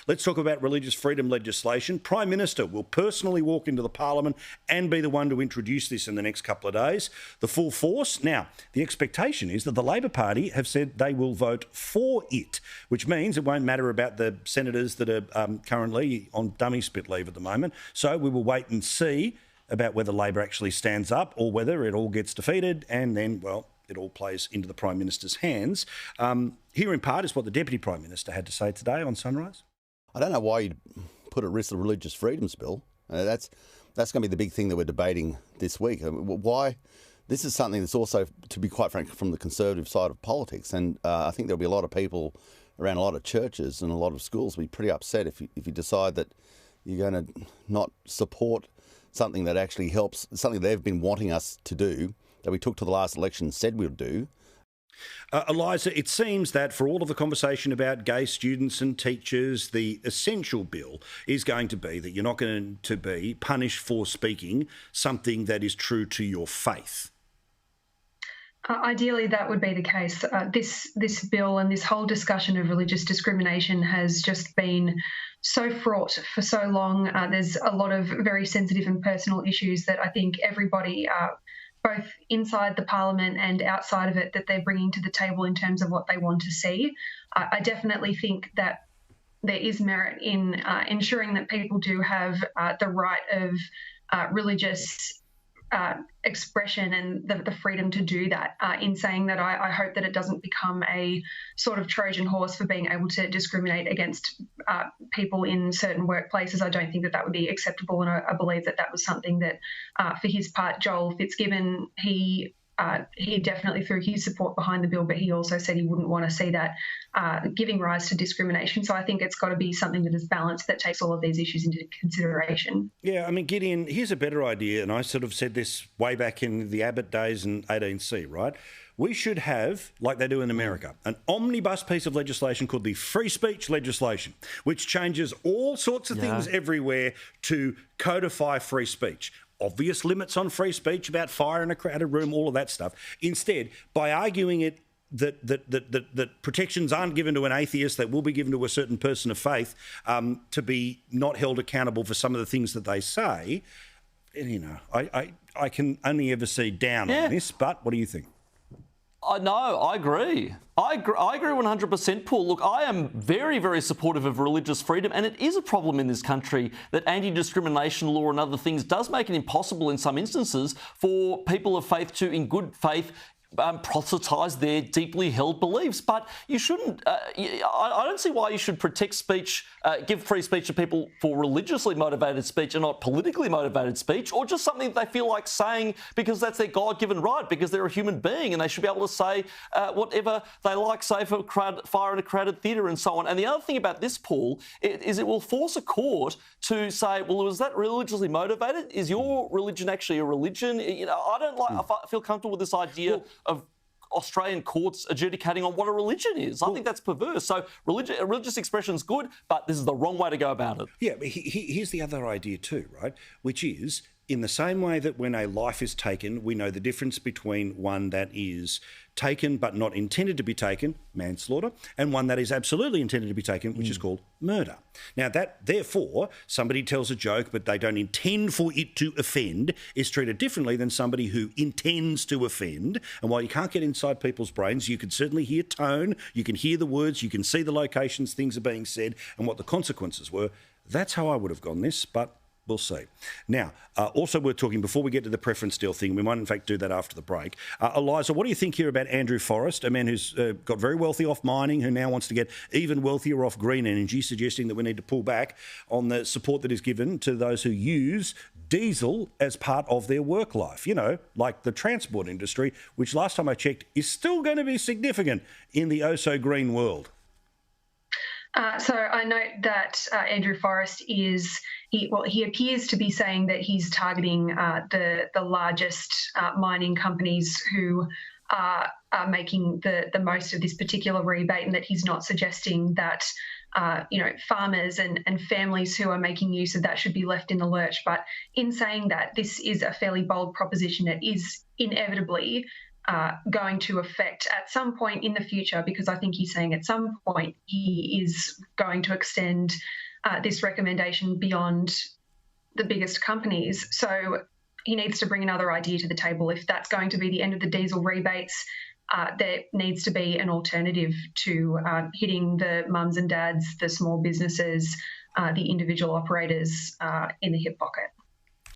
Let's talk about religious freedom legislation. Prime Minister will personally walk into the Parliament and be the one to introduce this in the next couple of days. The full force. Now, the expectation is that the Labor Party have said they will vote for it, which means it won't matter about the senators that are currently on dummy spit leave at the moment. So we will wait and see about whether Labor actually stands up or whether it all gets defeated and then, well, it all plays into the Prime Minister's hands. Here in part is what the Deputy Prime Minister had to say today on Sunrise. I don't know why you'd put at risk the religious freedoms bill. That's going to be the big thing that we're debating this week. Why? This is something that's also, to be quite frank, from the conservative side of politics. And I think there'll be a lot of people around a lot of churches and a lot of schools will be pretty upset if you decide that you're going to not support something that actually helps, something they've been wanting us to do, that we took to the last election and said we'll do. Eliza, it seems that for all of the conversation about gay students and teachers, the essential bill is going to be that you're not going to be punished for speaking something that is true to your faith. Ideally, that would be the case. This bill and this whole discussion of religious discrimination has just been so fraught for so long. There's a lot of very sensitive and personal issues that I think everybody, both inside the Parliament and outside of it, that they're bringing to the table in terms of what they want to see. I definitely think that there is merit in ensuring that people do have the right of religious expression and the freedom to do that. In saying that, I hope that it doesn't become a sort of Trojan horse for being able to discriminate against people in certain workplaces. I don't think that would be acceptable, and I believe that was something that, for his part, Joel Fitzgibbon, he definitely threw his support behind the bill, but he also said he wouldn't want to see that giving rise to discrimination. So I think it's got to be something that is balanced, that takes all of these issues into consideration. Yeah, I mean, Gideon, here's a better idea, and I sort of said this way back in the Abbott days in 18C, right? We should have, like they do in America, an omnibus piece of legislation called the free speech legislation, which changes all sorts of things everywhere to codify free speech. Obvious limits on free speech about fire in a crowded room, all of that stuff. Instead, by arguing it that protections aren't given to an atheist, that will be given to a certain person of faith, to be not held accountable for some of the things that they say, you know, I can only ever see down on this, but what do you think? No, I agree. I agree 100%, Paul. Look, I am very, very supportive of religious freedom, and it is a problem in this country that anti-discrimination law and other things does make it impossible in some instances for people of faith to, in good faith, proselytise their deeply held beliefs. But you shouldn't, I don't see why you should protect speech, give free speech to people for religiously motivated speech and not politically motivated speech, or just something that they feel like saying because that's their God-given right, because they're a human being and they should be able to say whatever they like, say for fire in a crowded theatre and so on. And the other thing about this, Paul, is it will force a court to say, well, was that religiously motivated? Is your religion actually a religion? You know, I feel comfortable with this idea of Australian courts adjudicating on what a religion is. I think that's perverse. So religious expression is good, but this is the wrong way to go about it. Yeah, but here's the other idea too, right? Which is, in the same way that when a life is taken, we know the difference between one that is taken but not intended to be taken, manslaughter, and one that is absolutely intended to be taken, which is called murder. Now, that, therefore, somebody tells a joke but they don't intend for it to offend is treated differently than somebody who intends to offend. And while you can't get inside people's brains, you can certainly hear tone, you can hear the words, you can see the locations things are being said and what the consequences were. That's how I would have gone this, but we'll see. Now, also we're talking, before we get to the preference deal thing, we might in fact do that after the break. Eliza, what do you think here about Andrew Forrest, a man who's got very wealthy off mining, who now wants to get even wealthier off green energy, suggesting that we need to pull back on the support that is given to those who use diesel as part of their work life? You know, like the transport industry, which last time I checked is still going to be significant in the oh-so-green world. So I note that Andrew Forrest he appears to be saying that he's targeting the largest mining companies who are making the most of this particular rebate, and that he's not suggesting that farmers and families who are making use of that should be left in the lurch. But in saying that, this is a fairly bold proposition that is inevitably going to affect at some point in the future, because I think he's saying at some point he is going to extend this recommendation beyond the biggest companies. So he needs to bring another idea to the table. If that's going to be the end of the diesel rebates, there needs to be an alternative to hitting the mums and dads, the small businesses, the individual operators in the hip pocket.